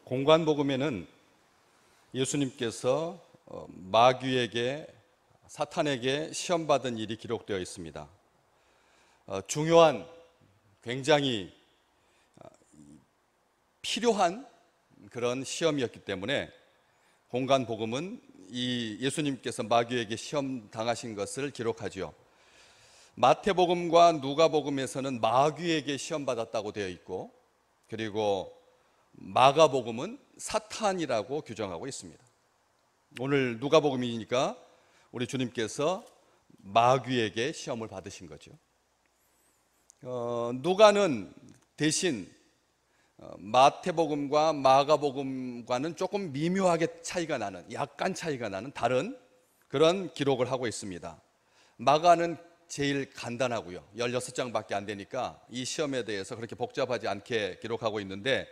공관복음에는 예수님께서 마귀에게, 사탄에게 시험받은 일이 기록되어 있습니다. 중요한, 굉장히 필요한 그런 시험이었기 때문에 공관복음은 이 예수님께서 마귀에게 시험 당하신 것을 기록하죠. 마태복음과 누가복음에서는 마귀에게 시험 받았다고 되어 있고, 그리고 마가복음은 사탄이라고 규정하고 있습니다. 오늘 누가복음이니까 우리 주님께서 마귀에게 시험을 받으신 거죠. 누가는 대신 마태복음과 마가복음과는 조금 미묘하게 차이가 나는, 약간 차이가 나는 다른 그런 기록을 하고 있습니다. 마가는 제일 간단하고요. 16장밖에 안 되니까 이 시험에 대해서 그렇게 복잡하지 않게 기록하고 있는데,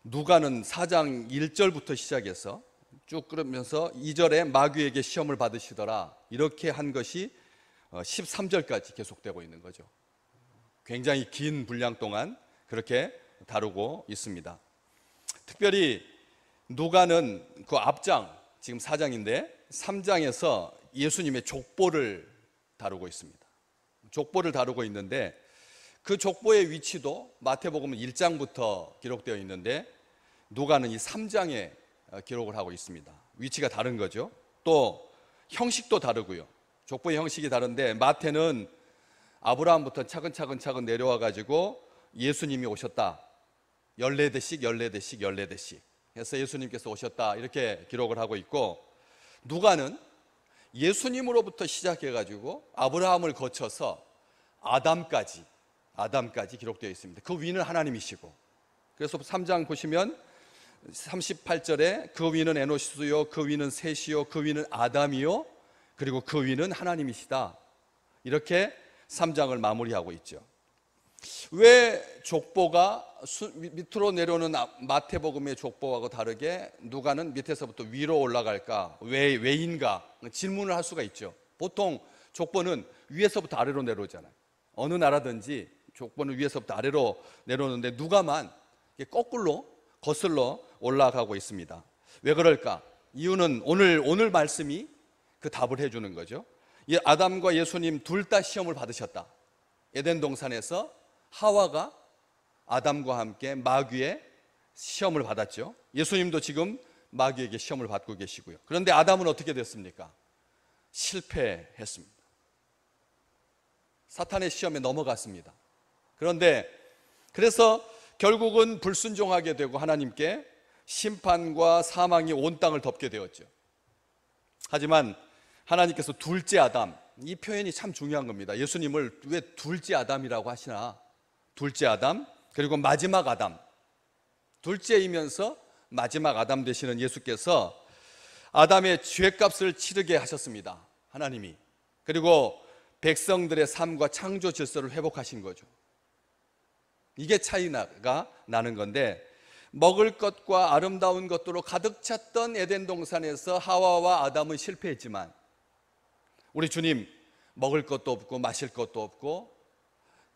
누가는 4장 1절부터 시작해서 쭉 그러면서 2절에 마귀에게 시험을 받으시더라, 이렇게 한 것이 13절까지 계속되고 있는 거죠. 굉장히 긴 분량 동안 그렇게 다루고 있습니다. 특별히 누가는 그 앞장, 지금 4장인데 3장에서 예수님의 족보를 다루고 있습니다. 족보를 다루고 있는데, 그 족보의 위치도 마태복음은 1장부터 기록되어 있는데 누가는 이 3장에 기록을 하고 있습니다. 위치가 다른 거죠. 또 형식도 다르고요. 족보의 형식이 다른데, 마태는 아브라함부터 차근차근 내려와 가지고 예수님이 오셨다, 14대씩 해서 예수님께서 오셨다, 이렇게 기록을 하고 있고, 누가는 예수님으로부터 시작해 가지고 아브라함을 거쳐서 아담까지 기록되어 있습니다. 그 위는 하나님이시고, 그래서 3장 보시면 38절에 그 위는 에노시요, 그 위는 셋이요, 그 위는 아담이요, 그리고 그 위는 하나님이시다, 이렇게 3장을 마무리하고 있죠. 왜 족보가 밑으로 내려오는 마태복음의 족보하고 다르게 누가는 밑에서부터 위로 올라갈까, 왜인가 질문을 할 수가 있죠. 보통 족보는 위에서부터 아래로 내려오잖아요. 어느 나라든지 족보는 위에서부터 아래로 내려오는데 누가만 거꾸로 거슬러 올라가고 있습니다. 왜 그럴까? 이유는 오늘 말씀이 그 답을 해주는 거죠. 아담과 예수님 둘 다 시험을 받으셨다. 에덴 동산에서 하와가 아담과 함께 마귀의 시험을 받았죠. 예수님도 지금 마귀에게 시험을 받고 계시고요. 그런데 아담은 어떻게 됐습니까? 실패했습니다. 사탄의 시험에 넘어갔습니다. 그래서 결국은 불순종하게 되고 하나님께 심판과 사망이 온 땅을 덮게 되었죠. 하지만 하나님께서 둘째 아담, 이 표현이 참 중요한 겁니다. 예수님을 왜 둘째 아담이라고 하시나? 둘째 아담, 그리고 마지막 아담, 둘째이면서 마지막 아담 되시는 예수께서 아담의 죄값을 치르게 하셨습니다. 하나님이. 그리고 백성들의 삶과 창조 질서를 회복하신 거죠. 이게 차이가 나는 건데, 먹을 것과 아름다운 것들로 가득 찼던 에덴 동산에서 하와와 아담은 실패했지만, 우리 주님 먹을 것도 없고 마실 것도 없고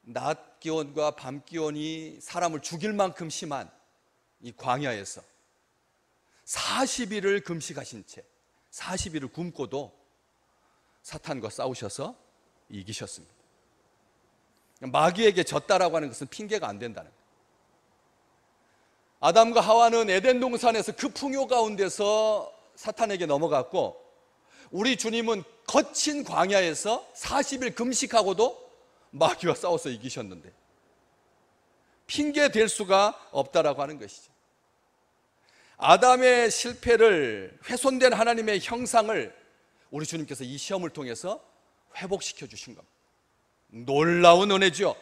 낮 기온과 밤 기온이 사람을 죽일 만큼 심한 이 광야에서 40일을 금식하신 채 40일을 굶고도 사탄과 싸우셔서 이기셨습니다. 마귀에게 졌다라고 하는 것은 핑계가 안 된다는 거예요. 아담과 하와는 에덴 동산에서 그 풍요 가운데서 사탄에게 넘어갔고, 우리 주님은 거친 광야에서 40일 금식하고도 마귀와 싸워서 이기셨는데 핑계 댈 수가 없다라고 하는 것이죠. 아담의 실패를, 훼손된 하나님의 형상을 우리 주님께서 이 시험을 통해서 회복시켜 주신 겁니다. 놀라운 은혜죠.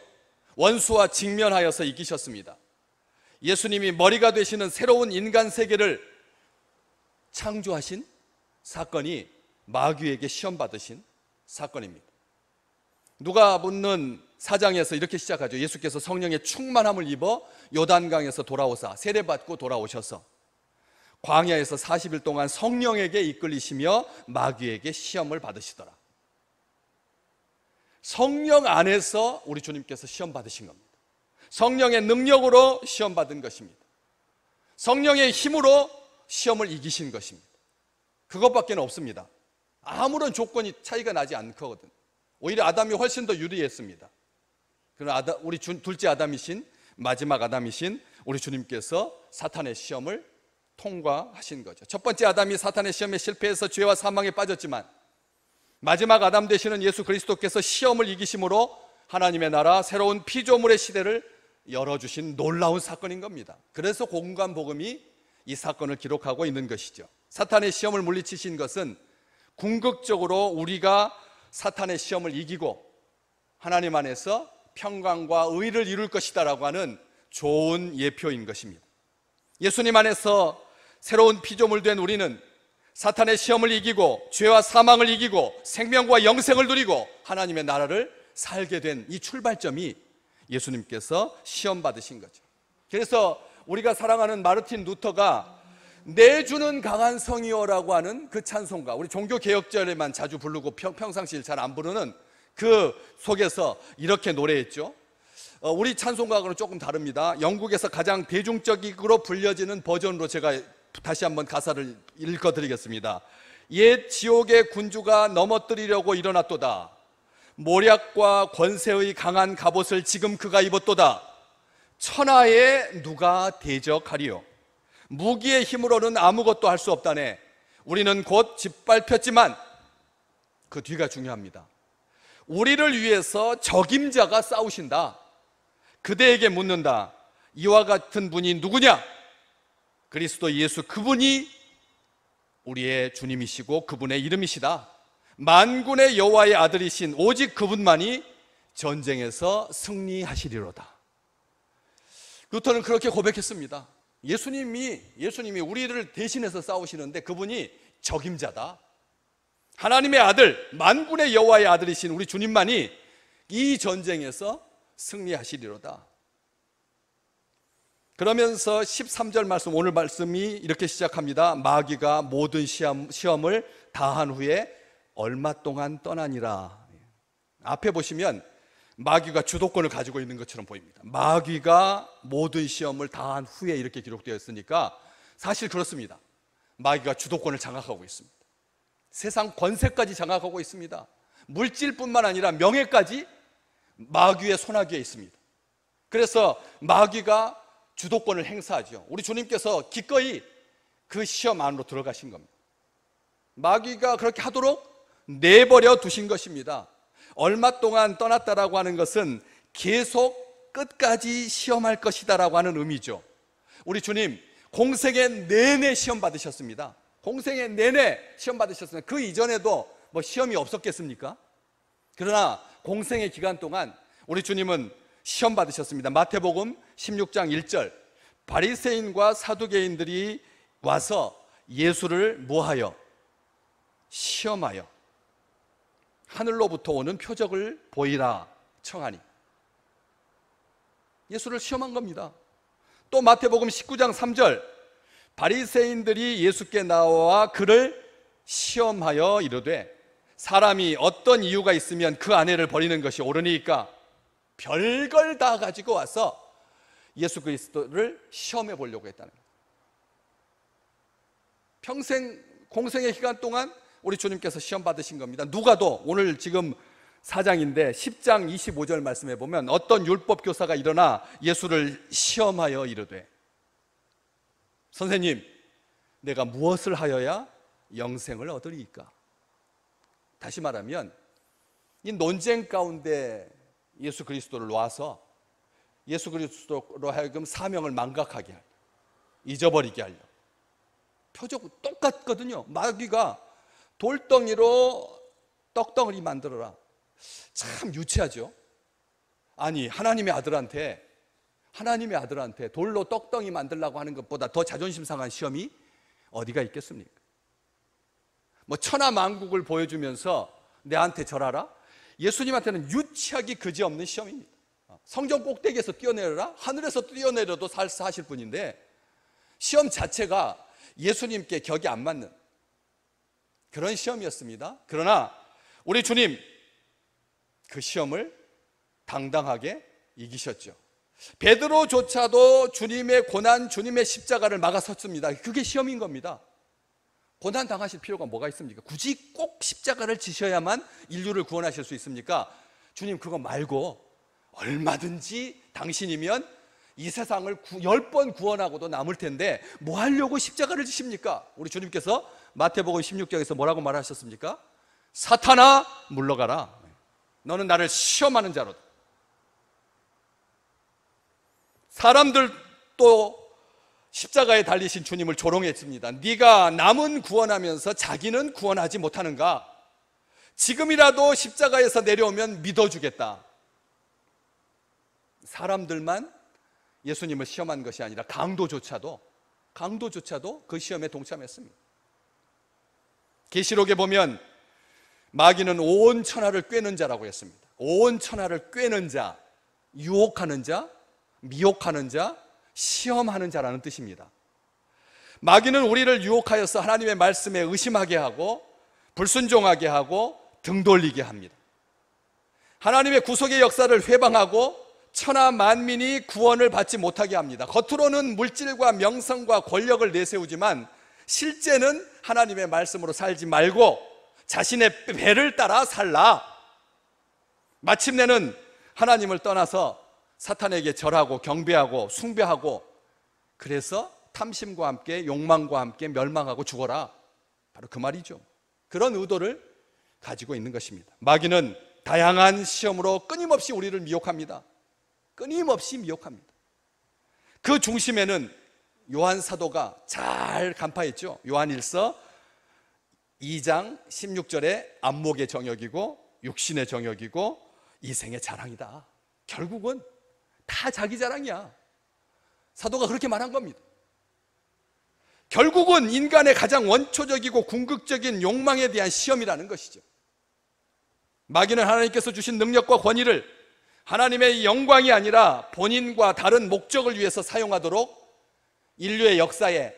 원수와 직면하여서 이기셨습니다. 예수님이 머리가 되시는 새로운 인간 세계를 창조하신 사건이 마귀에게 시험 받으신 사건입니다. 누가복음 4장에서 이렇게 시작하죠. 예수께서 성령의 충만함을 입어 요단강에서 돌아오사 세례받고 돌아오셔서 광야에서 40일 동안 성령에게 이끌리시며 마귀에게 시험을 받으시더라. 성령 안에서 우리 주님께서 시험 받으신 겁니다. 성령의 능력으로 시험 받은 것입니다. 성령의 힘으로 시험을 이기신 것입니다. 그것밖에 없습니다. 아무런 조건이 차이가 나지 않거든. 오히려 아담이 훨씬 더 유리했습니다. 그러나 우리 둘째 아담이신, 마지막 아담이신 우리 주님께서 사탄의 시험을 통과하신 거죠. 첫 번째 아담이 사탄의 시험에 실패해서 죄와 사망에 빠졌지만, 마지막 아담 되시는 예수 그리스도께서 시험을 이기심으로 하나님의 나라, 새로운 피조물의 시대를 열어주신 놀라운 사건인 겁니다. 그래서 공관복음이 이 사건을 기록하고 있는 것이죠. 사탄의 시험을 물리치신 것은 궁극적으로 우리가 사탄의 시험을 이기고 하나님 안에서 평강과 의를 이룰 것이다 라고 하는 좋은 예표인 것입니다. 예수님 안에서 새로운 피조물 된 우리는 사탄의 시험을 이기고 죄와 사망을 이기고 생명과 영생을 누리고 하나님의 나라를 살게 된 이 출발점이 예수님께서 시험 받으신 거죠. 그래서 우리가 사랑하는 마르틴 루터가 내주는 강한 성이여라고 하는 그 찬송가, 우리 종교개혁절에만 자주 부르고 평상시에 잘 안 부르는 그 속에서 이렇게 노래했죠. 우리 찬송가하고는 조금 다릅니다. 영국에서 가장 대중적으로 불려지는 버전으로 제가 다시 한번 가사를 읽어드리겠습니다. 옛 지옥의 군주가 넘어뜨리려고 일어났도다. 모략과 권세의 강한 갑옷을 지금 그가 입었도다. 천하에 누가 대적하리요. 무기의 힘으로는 아무것도 할 수 없다네. 우리는 곧 짓밟혔지만, 그 뒤가 중요합니다. 우리를 위해서 적임자가 싸우신다. 그대에게 묻는다. 이와 같은 분이 누구냐? 그리스도 예수, 그분이 우리의 주님이시고 그분의 이름이시다. 만군의 여호와의 아들이신 오직 그분만이 전쟁에서 승리하시리로다. 루터는 그렇게 고백했습니다. 예수님이 우리를 대신해서 싸우시는데 그분이 적임자다. 하나님의 아들, 만군의 여호와의 아들이신 우리 주님만이 이 전쟁에서 승리하시리로다. 그러면서 13절 말씀, 오늘 말씀이 이렇게 시작합니다. 마귀가 모든 시험을 다한 후에 얼마 동안 떠나니라. 앞에 보시면 마귀가 주도권을 가지고 있는 것처럼 보입니다. 마귀가 모든 시험을 다한 후에 이렇게 기록되어 있으니까 사실 그렇습니다. 마귀가 주도권을 장악하고 있습니다. 세상 권세까지 장악하고 있습니다. 물질뿐만 아니라 명예까지 마귀의 손아귀에 있습니다. 그래서 마귀가 주도권을 행사하죠. 우리 주님께서 기꺼이 그 시험 안으로 들어가신 겁니다. 마귀가 그렇게 하도록 내버려 두신 것입니다. 얼마 동안 떠났다라고 하는 것은 계속 끝까지 시험할 것이다라고 하는 의미죠. 우리 주님 공생의 내내 시험 받으셨습니다. 공생의 내내 시험 받으셨습니다. 그 이전에도 뭐 시험이 없었겠습니까? 그러나 공생의 기간 동안 우리 주님은 시험 받으셨습니다. 마태복음 16장 1절, 바리새인과 사두개인들이 와서 예수를 뭐하여? 시험하여 하늘로부터 오는 표적을 보이라 청하니. 예수를 시험한 겁니다. 또 마태복음 19장 3절, 바리새인들이 예수께 나와 그를 시험하여 이르되 사람이 어떤 이유가 있으면 그 아내를 버리는 것이 옳으니까. 별걸 다 가지고 와서 예수 그리스도를 시험해 보려고 했다는 거예요. 평생 공생의 기간 동안 우리 주님께서 시험 받으신 겁니다. 누가도 오늘 지금 4장인데 10장 25절 말씀해 보면 어떤 율법 교사가 일어나 예수를 시험하여 이르되 선생님, 내가 무엇을 하여야 영생을 얻으리이까? 다시 말하면 이 논쟁 가운데 예수 그리스도를 놔서 예수 그리스도로 하여금 사명을 망각하게 하려, 잊어버리게 하려. 표적 똑같거든요. 마귀가 돌덩이로 떡덩어리 만들어라. 참 유치하죠. 아니 하나님의 아들한테 돌로 떡덩이 만들라고 하는 것보다 더 자존심 상한 시험이 어디가 있겠습니까? 뭐 천하만국을 보여주면서 내한테 절하라? 예수님한테는 유치하기 그지없는 시험입니다. 성전 꼭대기에서 뛰어내려라? 하늘에서 뛰어내려도 살사하실 분인데 시험 자체가 예수님께 격이 안 맞는 그런 시험이었습니다. 그러나 우리 주님 그 시험을 당당하게 이기셨죠. 베드로조차도 주님의 고난, 주님의 십자가를 막아섰습니다. 그게 시험인 겁니다. 고난 당하실 필요가 뭐가 있습니까? 굳이 꼭 십자가를 지셔야만 인류를 구원하실 수 있습니까? 주님 그거 말고 얼마든지 당신이면 이 세상을 10번 구원하고도 남을 텐데 뭐 하려고 십자가를 지십니까? 우리 주님께서 마태복음 16장에서 뭐라고 말하셨습니까? 사탄아 물러가라. 너는 나를 시험하는 자로다. 사람들도 십자가에 달리신 주님을 조롱했습니다. 네가 남은 구원하면서 자기는 구원하지 못하는가? 지금이라도 십자가에서 내려오면 믿어주겠다. 사람들만 예수님을 시험한 것이 아니라 강도조차도 그 시험에 동참했습니다. 계시록에 보면 마귀는 온 천하를 꿰는 자라고 했습니다. 온 천하를 꿰는 자, 유혹하는 자, 미혹하는 자, 시험하는 자라는 뜻입니다. 마귀는 우리를 유혹하여서 하나님의 말씀에 의심하게 하고 불순종하게 하고 등 돌리게 합니다. 하나님의 구속의 역사를 회방하고 천하 만민이 구원을 받지 못하게 합니다. 겉으로는 물질과 명성과 권력을 내세우지만 실제는 하나님의 말씀으로 살지 말고 자신의 배를 따라 살라. 마침내는 하나님을 떠나서 사탄에게 절하고 경배하고 숭배하고 그래서 탐심과 함께 욕망과 함께 멸망하고 죽어라. 바로 그 말이죠. 그런 의도를 가지고 있는 것입니다. 마귀는 다양한 시험으로 끊임없이 우리를 미혹합니다. 끊임없이 미혹합니다. 그 중심에는 요한 사도가 잘 간파했죠. 요한일서 2장 16절에 안목의 정욕이고 육신의 정욕이고 이생의 자랑이다. 결국은 다 자기 자랑이야. 사도가 그렇게 말한 겁니다. 결국은 인간의 가장 원초적이고 궁극적인 욕망에 대한 시험이라는 것이죠. 마귀는 하나님께서 주신 능력과 권위를 하나님의 영광이 아니라 본인과 다른 목적을 위해서 사용하도록 인류의 역사에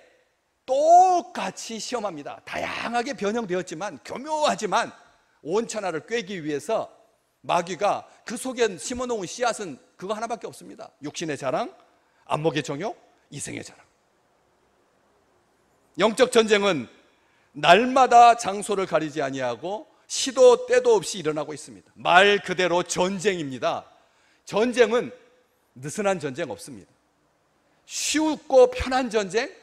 똑같이 시험합니다. 다양하게 변형되었지만 교묘하지만 온 천하를 꿰기 위해서 마귀가 그 속에 심어놓은 씨앗은 그거 하나밖에 없습니다. 육신의 자랑, 안목의 정욕, 이생의 자랑. 영적 전쟁은 날마다 장소를 가리지 아니하고 시도 때도 없이 일어나고 있습니다. 말 그대로 전쟁입니다. 전쟁은 느슨한 전쟁 없습니다. 쉽고 편한 전쟁?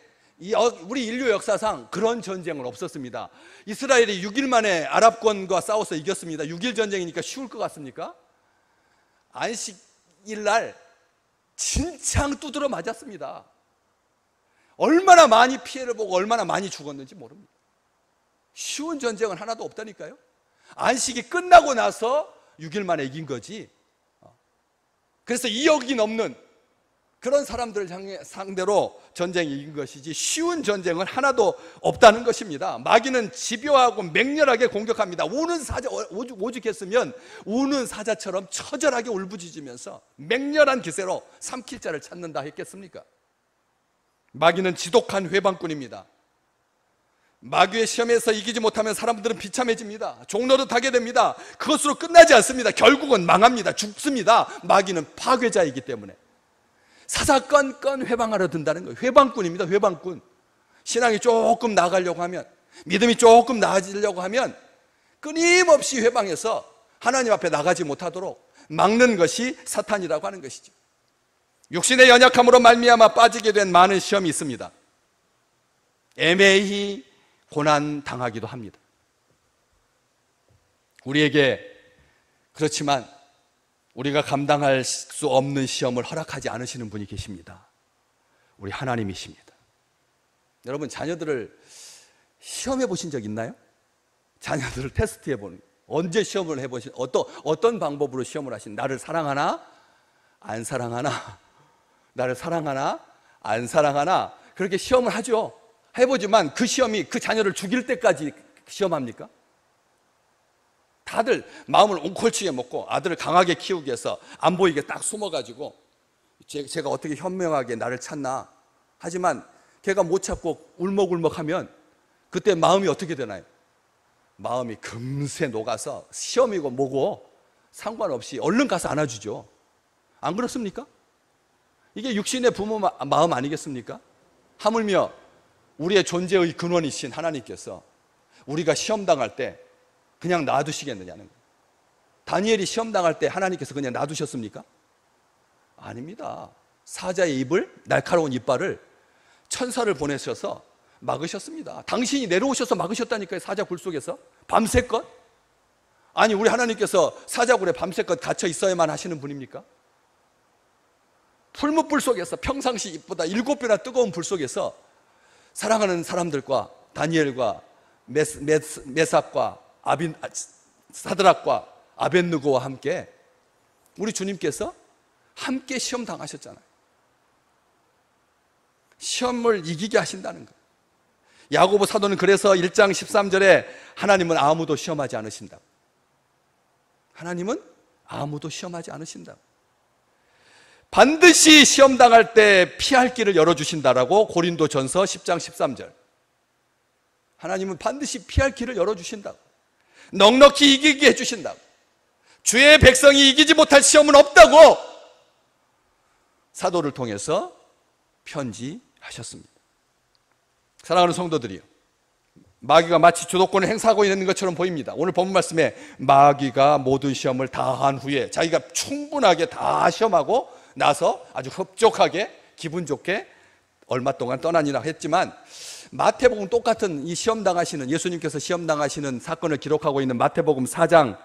우리 인류 역사상 그런 전쟁은 없었습니다. 이스라엘이 6일 만에 아랍권과 싸워서 이겼습니다. 6일 전쟁이니까 쉬울 것 같습니까? 안식일 날 진창 두드러 맞았습니다. 얼마나 많이 피해를 보고 얼마나 많이 죽었는지 모릅니다. 쉬운 전쟁은 하나도 없다니까요. 안식이 끝나고 나서 6일 만에 이긴 거지. 그래서 2억이 넘는 그런 사람들을 상대로 전쟁이 이긴 것이지 쉬운 전쟁은 하나도 없다는 것입니다. 마귀는 집요하고 맹렬하게 공격합니다. 우는 사자, 오죽했으면 우는 사자처럼 처절하게 울부짖으면서 맹렬한 기세로 삼킬 자를 찾는다 했겠습니까? 마귀는 지독한 회방꾼입니다. 마귀의 시험에서 이기지 못하면 사람들은 비참해집니다. 종노릇하게 됩니다. 그것으로 끝나지 않습니다. 결국은 망합니다. 죽습니다. 마귀는 파괴자이기 때문에 사사건건 회방하러 든다는 거예요. 회방꾼입니다. 회방꾼. 신앙이 조금 나아가려고 하면, 믿음이 조금 나아지려고 하면 끊임없이 회방해서 하나님 앞에 나가지 못하도록 막는 것이 사탄이라고 하는 것이죠. 육신의 연약함으로 말미암아 빠지게 된 많은 시험이 있습니다. 애매히 고난 당하기도 합니다. 우리에게 그렇지만 우리가 감당할 수 없는 시험을 허락하지 않으시는 분이 계십니다. 우리 하나님이십니다. 여러분, 자녀들을 시험해 보신 적 있나요? 자녀들을 테스트해 보는, 언제 시험을 해보신, 어떤 방법으로 시험을 하신, 나를 사랑하나? 안 사랑하나? 나를 사랑하나? 안 사랑하나? 그렇게 시험을 하죠. 해보지만 그 시험이 그 자녀를 죽일 때까지 시험합니까? 다들 마음을 옹골치게 먹고 아들을 강하게 키우기 위해서 안 보이게 딱 숨어가지고 제가 어떻게 현명하게 나를 찾나. 하지만 걔가 못 찾고 울먹울먹하면 그때 마음이 어떻게 되나요? 마음이 금세 녹아서 시험이고 뭐고 상관없이 얼른 가서 안아주죠. 안 그렇습니까? 이게 육신의 부모 마음 아니겠습니까? 하물며 우리의 존재의 근원이신 하나님께서 우리가 시험당할 때 그냥 놔두시겠느냐는 거예요. 다니엘이 시험당할 때 하나님께서 그냥 놔두셨습니까? 아닙니다. 사자의 입을, 날카로운 이빨을 천사를 보내셔서 막으셨습니다. 당신이 내려오셔서 막으셨다니까요. 사자 굴 속에서 밤새껏. 아니, 우리 하나님께서 사자굴에 밤새껏 갇혀 있어야만 하시는 분입니까? 풀무불 속에서 평상시 입보다 7배나 뜨거운 불 속에서 사랑하는 사람들과 다니엘과 메삭과 사드락과 아벳느고와 함께 우리 주님께서 함께 시험 당하셨잖아요. 시험을 이기게 하신다는 거예요. 야고보 사도는 그래서 1장 13절에 하나님은 아무도 시험하지 않으신다. 하나님은 아무도 시험하지 않으신다. 반드시 시험 당할 때 피할 길을 열어주신다라고 고린도전서 10장 13절. 하나님은 반드시 피할 길을 열어주신다고. 넉넉히 이기게 해주신다고. 주의 백성이 이기지 못할 시험은 없다고 사도를 통해서 편지하셨습니다. 사랑하는 성도들이요, 마귀가 마치 주도권을 행사하고 있는 것처럼 보입니다. 오늘 본문 말씀에 마귀가 모든 시험을 다 한 후에 자기가 충분하게 다 시험하고 나서 아주 흡족하게 기분 좋게 얼마 동안 떠나니라 했지만, 마태복음 똑같은 이 시험당하시는, 예수님께서 시험당하시는 사건을 기록하고 있는 마태복음 4장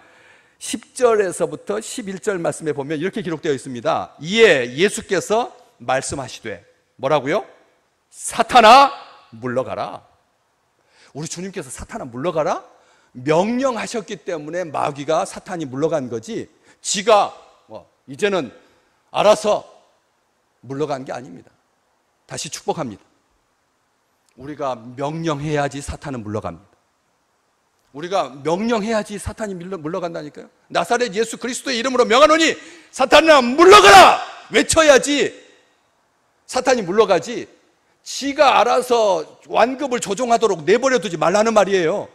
10절에서부터 11절 말씀에 보면 이렇게 기록되어 있습니다. 이에 예수께서 말씀하시되, 뭐라고요? 사탄아 물러가라. 우리 주님께서 사탄아 물러가라 명령하셨기 때문에 마귀가, 사탄이 물러간 거지 지가 이제는 알아서 물러간 게 아닙니다. 다시 축복합니다. 우리가 명령해야지 사탄은 물러갑니다. 우리가 명령해야지 사탄이 물러간다니까요. 나사렛 예수 그리스도의 이름으로 명하노니 사탄아 물러가라 외쳐야지 사탄이 물러가지, 지가 알아서 완급을 조종하도록 내버려 두지 말라는 말이에요.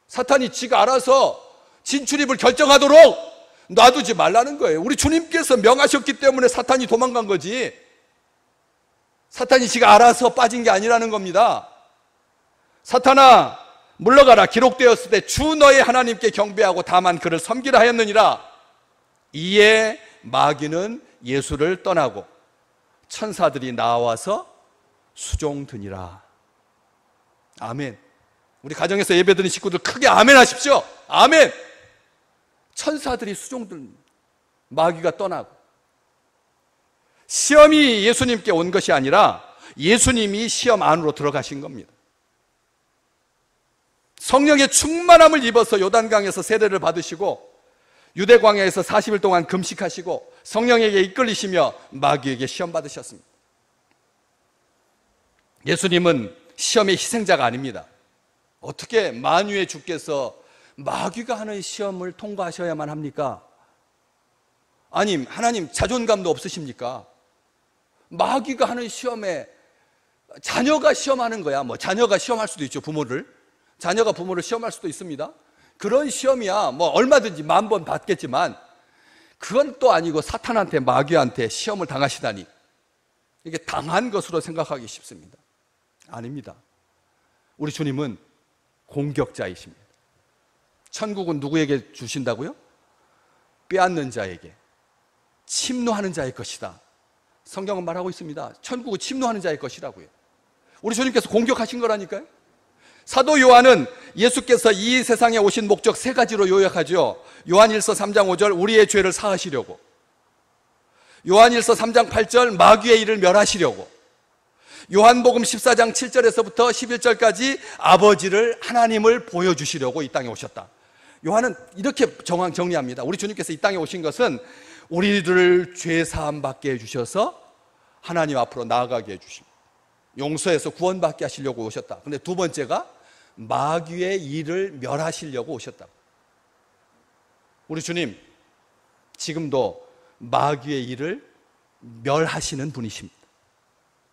사탄이 지가 알아서 진출입을 결정하도록 놔두지 말라는 거예요. 우리 주님께서 명하셨기 때문에 사탄이 도망간 거지, 사탄이 지가 알아서 빠진 게 아니라는 겁니다. 사탄아 물러가라 기록되었을 때 주 너의 하나님께 경배하고 다만 그를 섬기라 하였느니라. 이에 마귀는 예수를 떠나고 천사들이 나와서 수종드니라. 아멘. 우리 가정에서 예배드리는 식구들 크게 아멘 하십시오. 아멘. 천사들이 수종든, 마귀가 떠나고. 시험이 예수님께 온 것이 아니라 예수님이 시험 안으로 들어가신 겁니다. 성령의 충만함을 입어서 요단강에서 세례를 받으시고 유대 광야에서 40일 동안 금식하시고 성령에게 이끌리시며 마귀에게 시험 받으셨습니다. 예수님은 시험의 희생자가 아닙니다. 어떻게 만유의 주께서 마귀가 하는 시험을 통과하셔야만 합니까? 아니, 하나님 자존감도 없으십니까? 마귀가 하는 시험에 자녀가 시험하는 거야. 자녀가 시험할 수도 있죠. 자녀가 부모를 시험할 수도 있습니다. 그런 시험이야 얼마든지 10,000번 받겠지만 그건 또 아니고 사탄한테, 마귀한테 시험을 당하시다니, 이게 당한 것으로 생각하기 쉽습니다. 아닙니다. 우리 주님은 공격자이십니다. 천국은 누구에게 주신다고요? 빼앗는 자에게, 침노하는 자의 것이다. 성경은 말하고 있습니다. 천국은 침노하는 자의 것이라고요. 우리 주님께서 공격하신 거라니까요. 사도 요한은 예수께서 이 세상에 오신 목적 3가지로 요약하죠. 요한일서 3장 5절 우리의 죄를 사하시려고, 요한일서 3장 8절 마귀의 일을 멸하시려고, 요한복음 14장 7절에서부터 11절까지 아버지를, 하나님을 보여주시려고 이 땅에 오셨다. 요한은 이렇게 정리합니다. 우리 주님께서 이 땅에 오신 것은 우리들을 죄 사함 받게 해주셔서 하나님 앞으로 나아가게 해주십니다. 용서해서 구원받게 하시려고 오셨다. 근데 두 번째가 마귀의 일을 멸하시려고 오셨다. 우리 주님 지금도 마귀의 일을 멸하시는 분이십니다.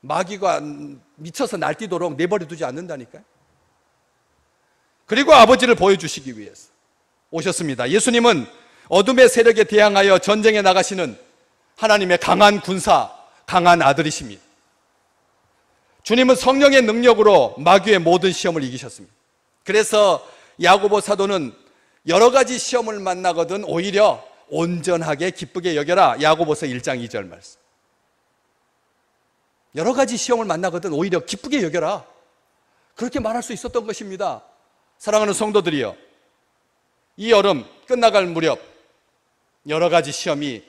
마귀가 미쳐서 날뛰도록 내버려 두지 않는다니까요. 그리고 아버지를 보여주시기 위해서 오셨습니다. 예수님은 어둠의 세력에 대항하여 전쟁에 나가시는 하나님의 강한 군사, 강한 아들이십니다. 주님은 성령의 능력으로 마귀의 모든 시험을 이기셨습니다. 그래서 야고보 사도는 여러 가지 시험을 만나거든 오히려 온전하게 기쁘게 여겨라. 야고보서 1장 2절 말씀. 여러 가지 시험을 만나거든 오히려 기쁘게 여겨라. 그렇게 말할 수 있었던 것입니다. 사랑하는 성도들이여, 이 여름 끝나갈 무렵 여러 가지 시험이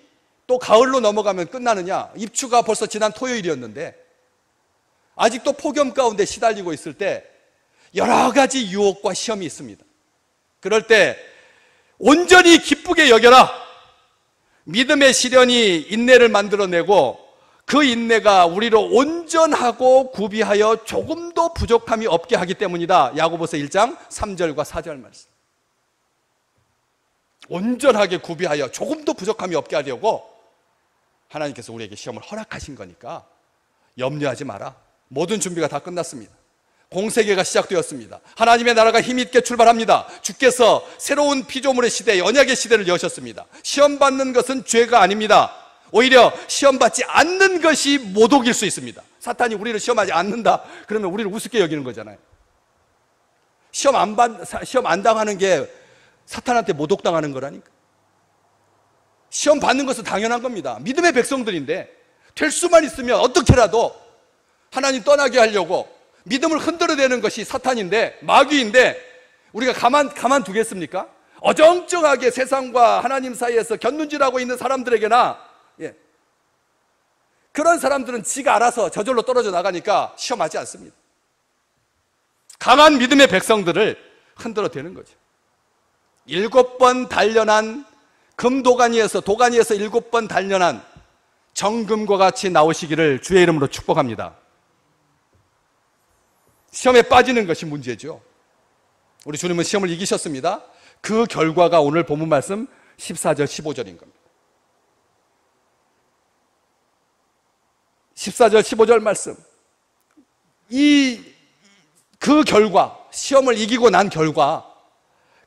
또 가을로 넘어가면 끝나느냐? 입추가 벌써 지난 토요일이었는데 아직도 폭염 가운데 시달리고 있을 때 여러 가지 유혹과 시험이 있습니다. 그럴 때 온전히 기쁘게 여겨라. 믿음의 시련이 인내를 만들어내고 그 인내가 우리로 온전하고 구비하여 조금도 부족함이 없게 하기 때문이다. 야고보서 1장 3절과 4절 말씀. 온전하게 구비하여 조금도 부족함이 없게 하려고 하나님께서 우리에게 시험을 허락하신 거니까 염려하지 마라. 모든 준비가 다 끝났습니다. 공세계가 시작되었습니다. 하나님의 나라가 힘있게 출발합니다. 주께서 새로운 피조물의 시대, 언약의 시대를 여셨습니다. 시험받는 것은 죄가 아닙니다. 오히려 시험받지 않는 것이 모독일 수 있습니다. 사탄이 우리를 시험하지 않는다 그러면 우리를 우습게 여기는 거잖아요. 시험 안 당하는 게 사탄한테 모독당하는 거라니까. 시험 받는 것은 당연한 겁니다. 믿음의 백성들인데 될 수만 있으면 어떻게라도 하나님 떠나게 하려고 믿음을 흔들어대는 것이 사탄인데, 마귀인데 우리가 가만 두겠습니까? 어정쩡하게 세상과 하나님 사이에서 견눈질하고 있는 사람들에게나 그런 사람들은 지가 알아서 저절로 떨어져 나가니까 시험하지 않습니다. 강한 믿음의 백성들을 흔들어대는 거죠. 7번 단련한 도가니에서 7번 단련한 정금과 같이 나오시기를 주의 이름으로 축복합니다. 시험에 빠지는 것이 문제죠. 우리 주님은 시험을 이기셨습니다. 그 결과가 오늘 본문 말씀 14절 15절인 겁니다. 14절 15절 말씀. 그 결과, 시험을 이기고 난 결과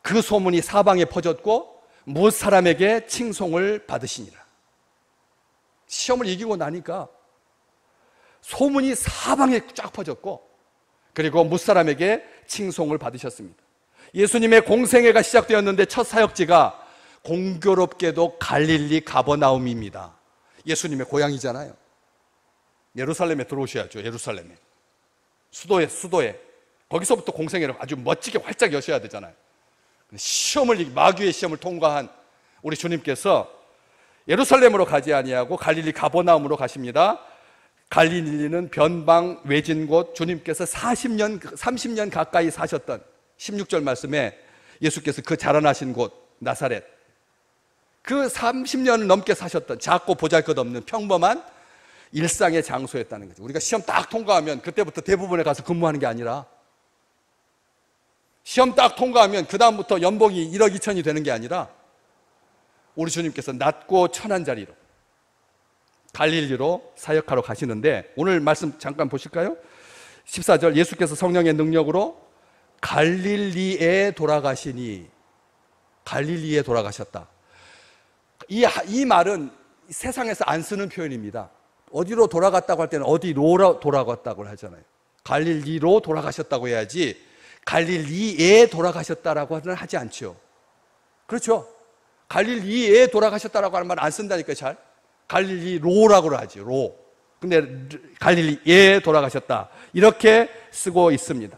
그 소문이 사방에 퍼졌고 무엇 사람에게 칭송을 받으시니라. 시험을 이기고 나니까 소문이 사방에 쫙 퍼졌고 그리고 무엇 사람에게 칭송을 받으셨습니다. 예수님의 공생애가 시작되었는데 첫 사역지가 공교롭게도 갈릴리 가버나움입니다. 예수님의 고향이잖아요. 예루살렘에 들어오셔야죠. 예루살렘에 수도에 거기서부터 공생애를 아주 멋지게 활짝 여셔야 되잖아요. 마귀의 시험을 통과한 우리 주님께서 예루살렘으로 가지 아니하고 갈릴리 가버나움으로 가십니다. 갈릴리는 변방 외진 곳, 주님께서 30년 가까이 사셨던 16절 말씀에 예수께서 그 자라나신 곳 나사렛, 그 30년을 넘게 사셨던 작고 보잘것없는 평범한 일상의 장소였다는 거죠. 우리가 시험 딱 통과하면 그때부터 대부분에 가서 근무하는 게 아니라, 시험 딱 통과하면 그 다음부터 연봉이 1억 2천이 되는 게 아니라 우리 주님께서 낮고 천한 자리로 갈릴리로 사역하러 가시는데, 오늘 말씀 잠깐 보실까요? 14절, 예수께서 성령의 능력으로 갈릴리에 돌아가시니, 갈릴리에 돌아가셨다. 이 말은 세상에서 안 쓰는 표현입니다. 어디로 돌아갔다고 할 때는 어디로 돌아갔다고 하잖아요. 갈릴리로 돌아가셨다고 해야지 갈릴리에 돌아가셨다라고는 하지 않죠. 그렇죠? 갈릴리에 돌아가셨다라고 하는 말 안 쓴다니까. 잘 갈릴리로라고 하죠. 로. 근데 갈릴리에 돌아가셨다 이렇게 쓰고 있습니다.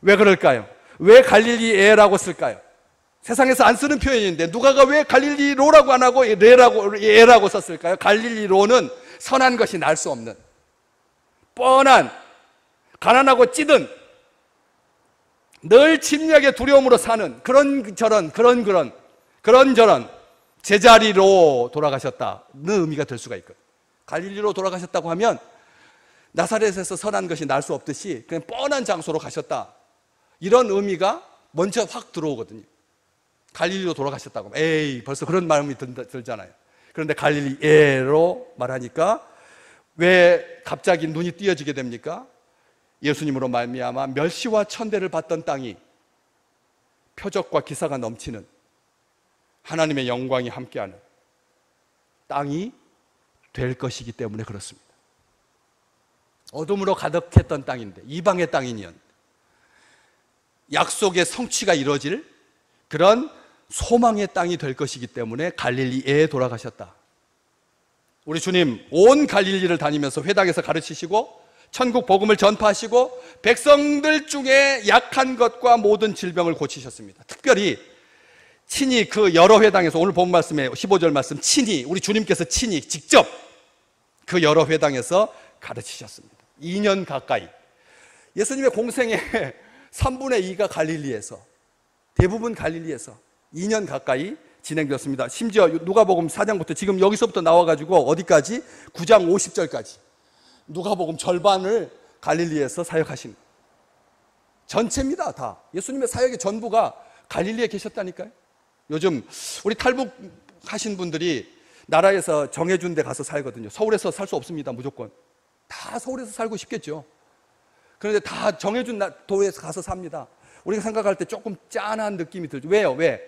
왜 그럴까요? 왜 갈릴리에라고 쓸까요? 세상에서 안 쓰는 표현인데 누가가 왜 갈릴리로라고 안 하고 에라고 썼을까요? 갈릴리로는 선한 것이 날 수 없는, 뻔한, 가난하고 찌든 늘 침략의 두려움으로 사는 그런저런 제자리로 돌아가셨다는 의미가 될 수가 있거든요. 갈릴리로 돌아가셨다고 하면 나사렛에서 선한 것이 날 수 없듯이 그냥 뻔한 장소로 가셨다, 이런 의미가 먼저 확 들어오거든요. 갈릴리로 돌아가셨다고 에이 벌써 그런 마음이 들잖아요. 그런데 갈릴리에로 말하니까 왜 갑자기 눈이 띄어지게 됩니까? 예수님으로 말미암아 멸시와 천대를 받던 땅이 표적과 기사가 넘치는 하나님의 영광이 함께하는 땅이 될 것이기 때문에 그렇습니다. 어둠으로 가득했던 땅인데, 이방의 땅이니언 약속의 성취가 이루어질 그런 소망의 땅이 될 것이기 때문에 갈릴리에 돌아가셨다. 우리 주님 온 갈릴리를 다니면서 회당에서 가르치시고 천국 복음을 전파하시고 백성들 중에 약한 것과 모든 질병을 고치셨습니다. 특별히 친히 그 여러 회당에서, 오늘 본 말씀에 15절 말씀, 친히 우리 주님께서 친히 직접 그 여러 회당에서 가르치셨습니다. 2년 가까이. 예수님의 공생의 3분의 2가 갈릴리에서, 대부분 갈릴리에서 2년 가까이 진행되었습니다. 심지어 누가복음 4장부터 지금 여기서부터 나와가지고 어디까지? 9장 50절까지 누가복음 절반을 갈릴리에서 사역하신 거예요. 전체입니다. 다 예수님의 사역의 전부가 갈릴리에 계셨다니까요. 요즘 우리 탈북하신 분들이 나라에서 정해준 데 가서 살거든요. 서울에서 살 수 없습니다. 무조건 다 서울에서 살고 싶겠죠. 그런데 다 정해준 도에서 가서 삽니다. 우리가 생각할 때 조금 짠한 느낌이 들죠. 왜요? 왜?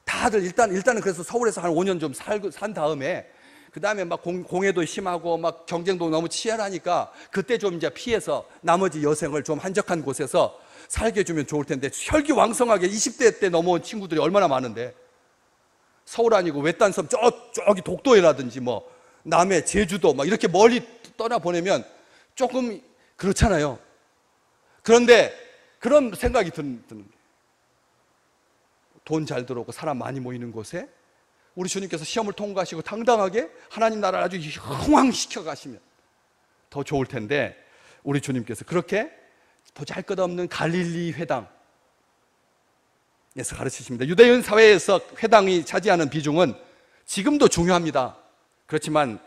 다들 일단은 그래서 서울에서 한 5년 좀 산 다음에 그 다음에 막 공해도 심하고 막 경쟁도 너무 치열하니까 그때 좀 이제 피해서 나머지 여생을 좀 한적한 곳에서 살게 해주면 좋을 텐데, 혈기왕성하게 20대 때 넘어온 친구들이 얼마나 많은데, 서울 아니고 외딴 섬 저기 독도에라든지 뭐 남해 제주도 막 이렇게 멀리 떠나보내면 조금 그렇잖아요. 그런데 그런 생각이 드는 게, 돈 잘 들어오고 사람 많이 모이는 곳에 우리 주님께서 시험을 통과하시고 당당하게 하나님 나라를 아주 흥왕시켜 가시면 더 좋을 텐데, 우리 주님께서 그렇게 보잘것없는 갈릴리 회당에서 가르치십니다. 유대인 사회에서 회당이 차지하는 비중은 지금도 중요합니다. 그렇지만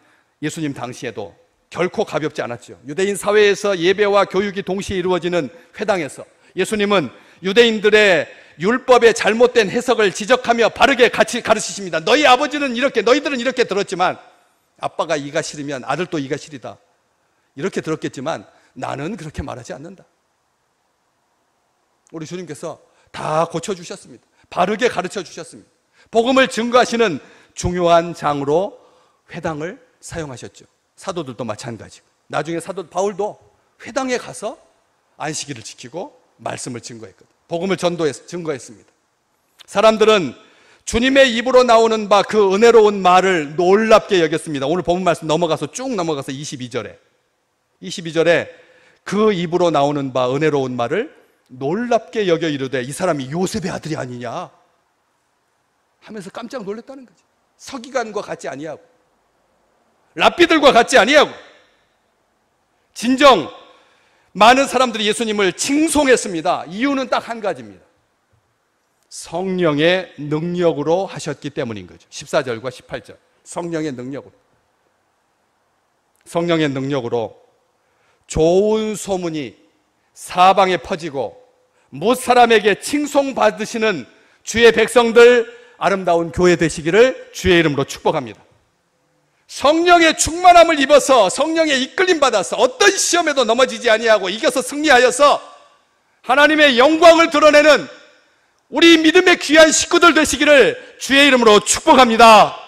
예수님 당시에도 결코 가볍지 않았죠. 유대인 사회에서 예배와 교육이 동시에 이루어지는 회당에서 예수님은 유대인들의 율법의 잘못된 해석을 지적하며 바르게 같이 가르치십니다. 너희 아버지는 이렇게, 너희들은 이렇게 들었지만, 아빠가 이가 싫으면 아들도 이가 싫이다, 이렇게 들었겠지만 나는 그렇게 말하지 않는다. 우리 주님께서 다 고쳐주셨습니다. 바르게 가르쳐 주셨습니다. 복음을 증거하시는 중요한 장으로 회당을 사용하셨죠. 사도들도 마찬가지고, 나중에 사도 바울도 회당에 가서 안식일을 지키고 말씀을 증거했거든요. 복음을 증거했습니다. 사람들은 주님의 입으로 나오는 바 그 은혜로운 말을 놀랍게 여겼습니다. 오늘 본문 말씀 쭉 넘어가서 22절에 그 입으로 나오는 바 은혜로운 말을 놀랍게 여겨 이르되 이 사람이 요셉의 아들이 아니냐 하면서 깜짝 놀랐다는 거죠. 서기관과 같지 아니하고 랍비들과 같지 아니하고, 진정 많은 사람들이 예수님을 칭송했습니다. 이유는 딱 한 가지입니다. 성령의 능력으로 하셨기 때문인 거죠. 14절과 18절. 성령의 능력으로 좋은 소문이 사방에 퍼지고 못 사람에게 칭송받으시는 주의 백성들, 아름다운 교회 되시기를 주의 이름으로 축복합니다. 성령의 충만함을 입어서 성령의 이끌림 받아서 어떤 시험에도 넘어지지 아니하고 이겨서 승리하여서 하나님의 영광을 드러내는 우리 믿음의 귀한 식구들 되시기를 주의 이름으로 축복합니다.